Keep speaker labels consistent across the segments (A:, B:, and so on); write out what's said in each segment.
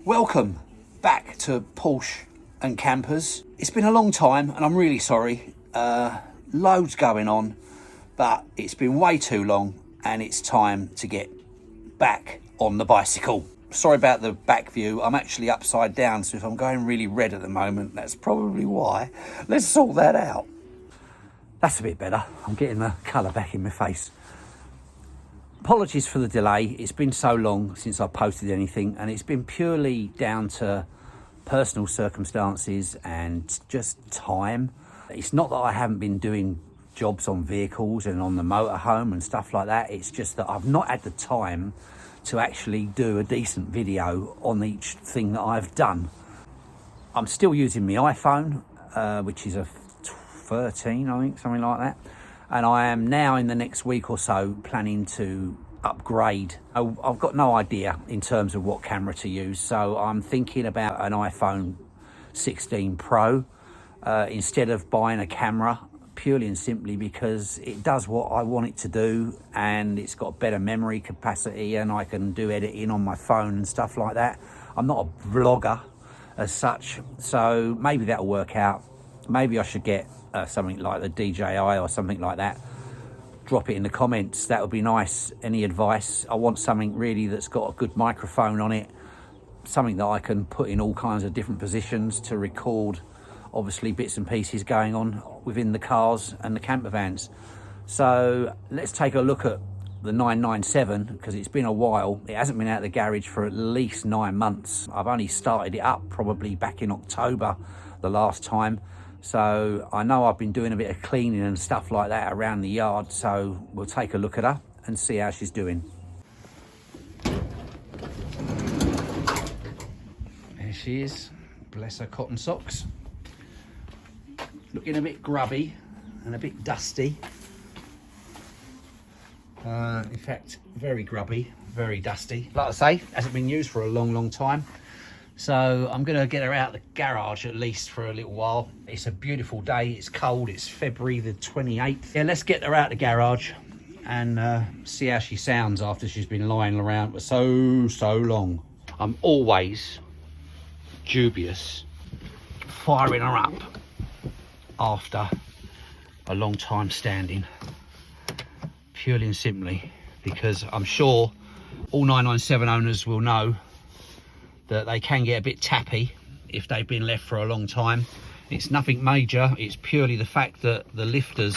A: Welcome back to Porsche and Campers. It's been a long time and I'm really sorry. Loads going on, but it's been way too long and it's time to get back on the bicycle. Sorry about the back view. I'm actually upside down, so if I'm going really red at the moment, that's probably why. Let's sort that out. That's a bit better. I'm getting the colour back in my face. Apologies for the delay. It's been so long since I posted anything, and it's been purely down to personal circumstances and just time. It's not that I haven't been doing jobs on vehicles and on the motorhome and stuff like that. It's just that I've not had the time to actually do a decent video on each thing that I've done. I'm still using my iPhone, which is a 13, I think, something like that. And I am now in the next week or so planning to upgrade. I've got no idea in terms of what camera to use, so I'm thinking about an iPhone 16 Pro instead of buying a camera, purely and simply because it does what I want it to do and it's got better memory capacity and I can do editing on my phone and stuff like that. I'm not a vlogger as such, so maybe that'll work out. Maybe I should get something like the DJI or something like that. Drop it in the comments, that would be nice. Any advice? I want something really that's got a good microphone on it, something that I can put in all kinds of different positions to record obviously bits and pieces going on within the cars and the camper vans. So let's take a look at the 997 because it's been a while. It hasn't been out of the garage for at least 9 months. I've only started it up probably back in October the last time. So I know I've been doing a bit of cleaning and stuff like that around the yard, so we'll take a look at her and see how she's doing. There she is, bless her cotton socks. Looking a bit grubby and a bit dusty. In fact, very grubby, very dusty. Like I say, hasn't been used for a long time. So I'm going to get her out of the garage at least for a little while. It's a beautiful day. It's cold. It's February the 28th. Yeah, let's get her out of the garage and see how she sounds after she's been lying around for so long. I'm always dubious firing her up after a long time standing. Purely and simply because I'm sure all 997 owners will know that they can get a bit tappy if they've been left for a long time. It's nothing major, it's purely the fact that the lifters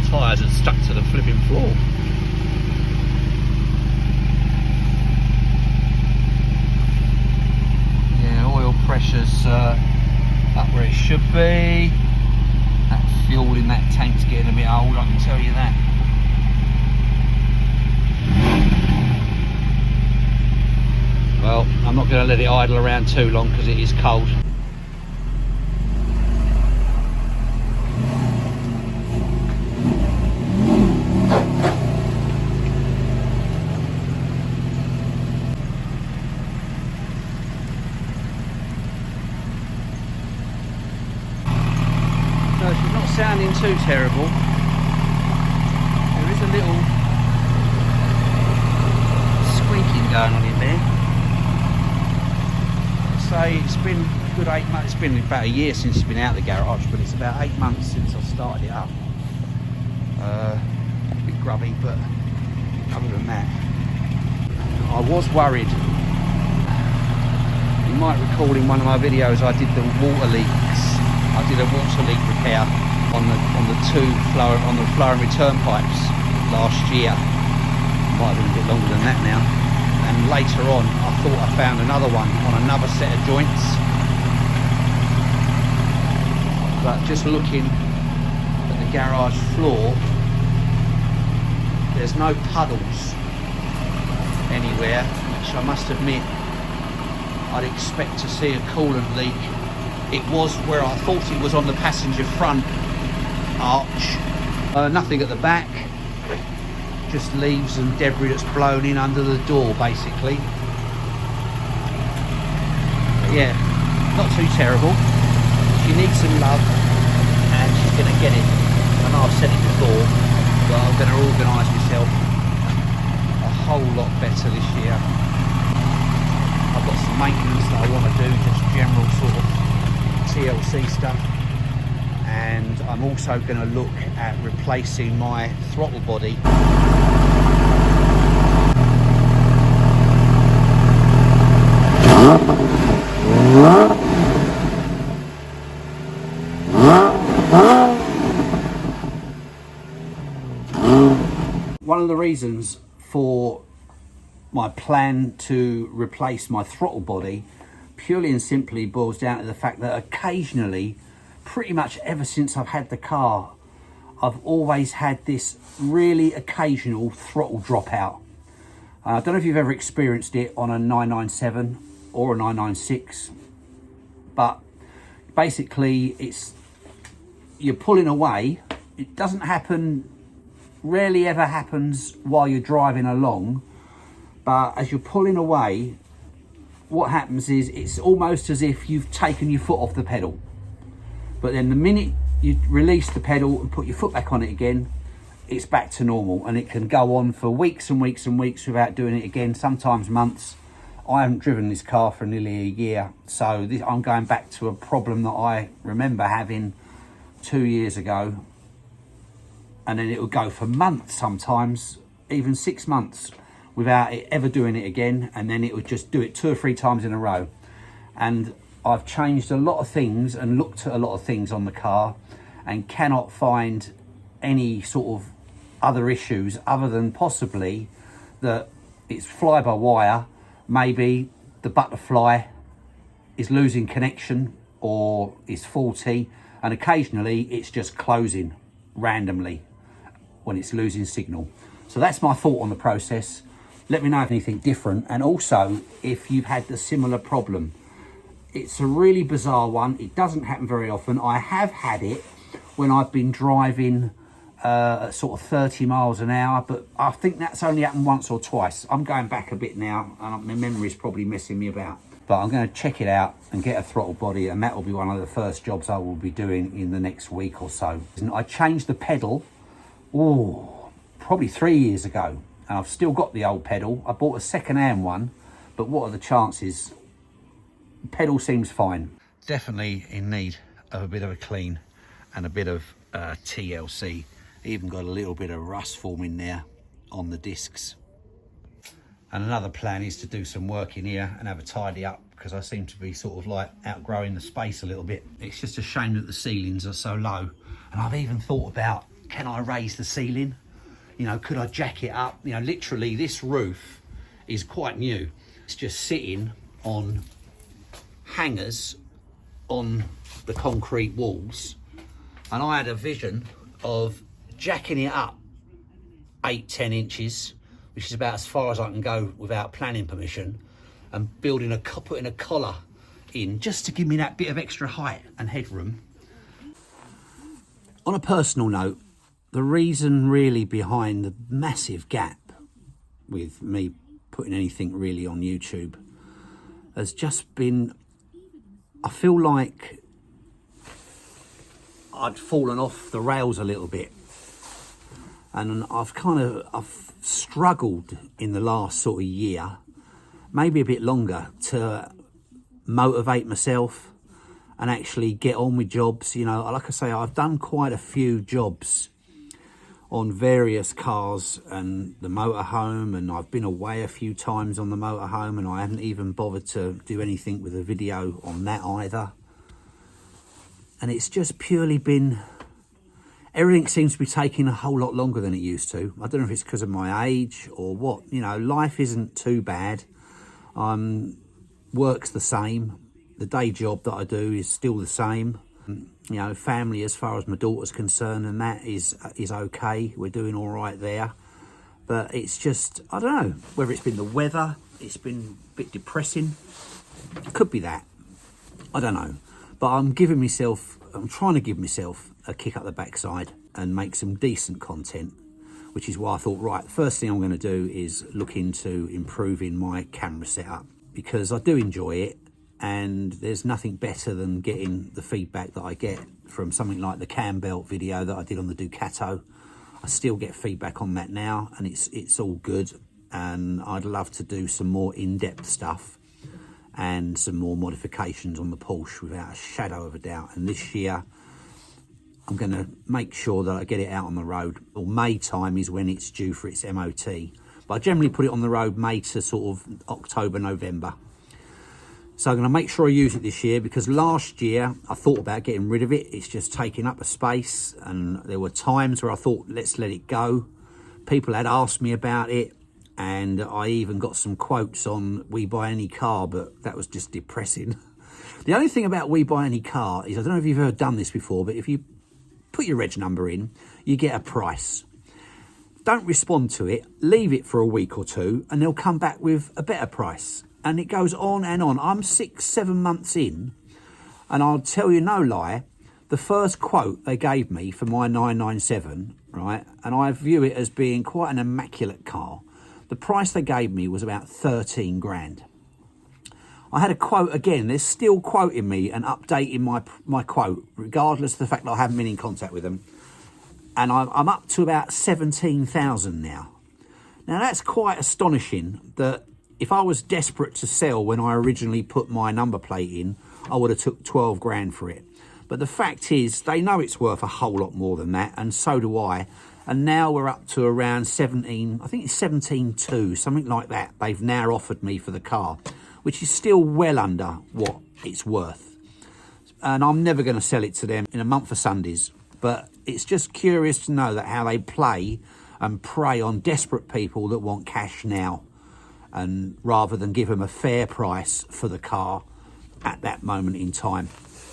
A: tyres had stuck to the flipping floor. Yeah, oil pressure's up where it should be. That fuel in that tank's getting a bit old, I can tell you that. Well, I'm not going to let it idle around too long because it is cold. So she's not sounding too terrible. There is a little squeaking going on in there. I'd say it's been a good 8 months. It's been about a year since it's been out of the garage, but it's about 8 months since I started it up. A bit grubby, but other than that, I was worried. You might recall in one of my videos I did the water leaks. I did a water leak repair on the flow and return pipes last year. Might have been a bit longer than that now. And later on, I thought I found another one on another set of joints. But just looking at the garage floor, there's no puddles anywhere, which I must admit I'd expect to see a coolant leak. It was where I thought it was on the passenger front arch. Nothing at the back, just leaves and debris that's blown in under the door basically. But yeah, not too terrible. She needs some love and she's going to get it. And know I've said it before, but I'm going to organise myself a whole lot better this year. I've got some maintenance that I want to do, just general sort of TLC stuff. And I'm also going to look at replacing my throttle body. One of the reasons for my plan to replace my throttle body purely and simply boils down to the fact that occasionally, pretty much ever since I've had the car, I've always had this really occasional throttle dropout. I don't know if you've ever experienced it on a 997 or a 996, but basically you're pulling away. It doesn't happen, rarely ever happens while you're driving along, but as you're pulling away, what happens is it's almost as if you've taken your foot off the pedal. But then the minute you release the pedal and put your foot back on it again, it's back to normal, and it can go on for weeks and weeks and weeks without doing it again, sometimes months. I haven't driven this car for nearly a year, so I'm going back to a problem that I remember having 2 years ago, and then it would go for months, sometimes even 6 months, without it ever doing it again, and then it would just do it 2 or 3 times in a row. And I've changed a lot of things and looked at a lot of things on the car and cannot find any sort of other issues other than possibly that it's fly-by-wire. Maybe the butterfly is losing connection or is faulty, and occasionally it's just closing randomly when it's losing signal. So that's my thought on the process. Let me know if anything different, and also if you've had the similar problem. It's a really bizarre one. It doesn't happen very often. I have had it when I've been driving at sort of 30 miles an hour, but I think that's only happened once or twice. I'm going back a bit now, and my memory's probably messing me about. But I'm going to check it out and get a throttle body, and that will be one of the first jobs I will be doing in the next week or so. I changed the pedal, probably 3 years ago, and I've still got the old pedal. I bought a second-hand one, but what are the chances? The pedal seems fine. Definitely in need of a bit of a clean and a bit of TLC. Even got a little bit of rust forming there on the discs. And another plan is to do some work in here and have a tidy up, because I seem to be sort of like outgrowing the space a little bit. It's just a shame that the ceilings are so low. And I've even thought about, can I raise the ceiling? You know, could I jack it up? You know, literally this roof is quite new. It's just sitting on hangers on the concrete walls. And I had a vision of jacking it up 8-10 inches, which is about as far as I can go without planning permission, and putting a collar in just to give me that bit of extra height and headroom. On a personal note, the reason really behind the massive gap with me putting anything really on YouTube has just been, I feel like I'd fallen off the rails a little bit, and I've struggled in the last sort of year, maybe a bit longer, to motivate myself and actually get on with jobs. You know, like I say, I've done quite a few jobs on various cars and the motorhome, and I've been away a few times on the motorhome, and I haven't even bothered to do anything with a video on that either. And it's just purely been, everything seems to be taking a whole lot longer than it used to. I don't know if it's because of my age or what. You know, life isn't too bad. Work's the same. The day job that I do is still the same. You know, family as far as my daughter's concerned, and that is okay. We're doing all right there. But it's just, I don't know, whether it's been the weather, it's been a bit depressing. It could be that. I don't know. But I'm trying to give myself a kick up the backside and make some decent content, which is why I thought, right, the first thing I'm going to do is look into improving my camera setup, because I do enjoy it, and there's nothing better than getting the feedback that I get from something like the cam belt video that I did on the Ducato. I still get feedback on that now, and it's all good. And I'd love to do some more in-depth stuff and some more modifications on the Porsche without a shadow of a doubt. And this year, I'm going to make sure that I get it out on the road. Well, May time is when it's due for its MOT. But I generally put it on the road May to sort of October, November. So I'm going to make sure I use it this year, because last year I thought about getting rid of it. It's just taking up a space, and there were times where I thought, let's let it go. People had asked me about it, and I even got some quotes on We Buy Any Car, but that was just depressing. The only thing about We Buy Any Car is, I don't know if you've ever done this before, but if you put your reg number in, you get a price. Don't respond to it, leave it for a week or two, and they'll come back with a better price. And it goes on and on. I'm 6-7 months in, and I'll tell you no lie, the first quote they gave me for my 997, right, and I view it as being quite an immaculate car, the price they gave me was about 13 grand. I had a quote again. They're still quoting me and updating my quote, regardless of the fact that I haven't been in contact with them. And I'm up to about 17,000 now. Now, that's quite astonishing that if I was desperate to sell when I originally put my number plate in, I would have took 12 grand for it. But the fact is, they know it's worth a whole lot more than that, and so do I. And now we're up to around 17, I think it's 17.2, something like that. They've now offered me for the car, which is still well under what it's worth. And I'm never going to sell it to them in a month of Sundays. But it's just curious to know that how they play and prey on desperate people that want cash now, and rather than give them a fair price for the car at that moment in time.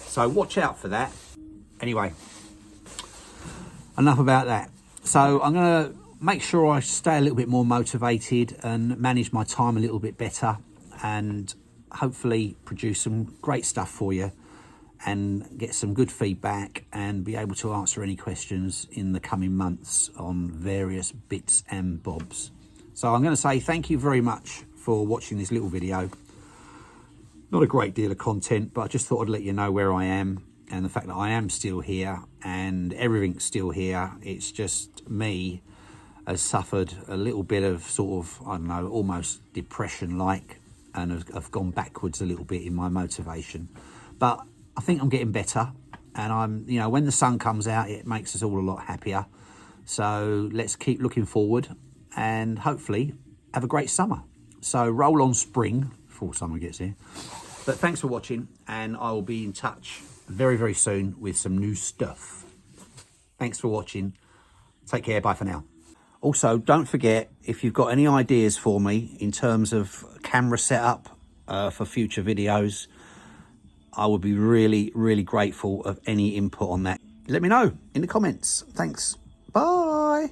A: So watch out for that. Anyway, enough about that. So I'm going to make sure I stay a little bit more motivated and manage my time a little bit better, and hopefully produce some great stuff for you and get some good feedback and be able to answer any questions in the coming months on various bits and bobs. So I'm going to say thank you very much for watching this little video. Not a great deal of content, but I just thought I'd let you know where I am and the fact that I am still here and everything's still here. It's just me has suffered a little bit of sort of, I don't know, almost depression-like, and have gone backwards a little bit in my motivation. But I think I'm getting better, and I'm, you know, when the sun comes out, it makes us all a lot happier. So let's keep looking forward and hopefully have a great summer. So roll on spring before summer gets here. But thanks for watching, and I will be in touch very, very soon with some new stuff. Thanks for watching. Take care. Bye for now. Also, don't forget, if you've got any ideas for me in terms of camera setup for future videos, I would be really, really grateful of any input on that. Let me know in the comments. Thanks. Bye.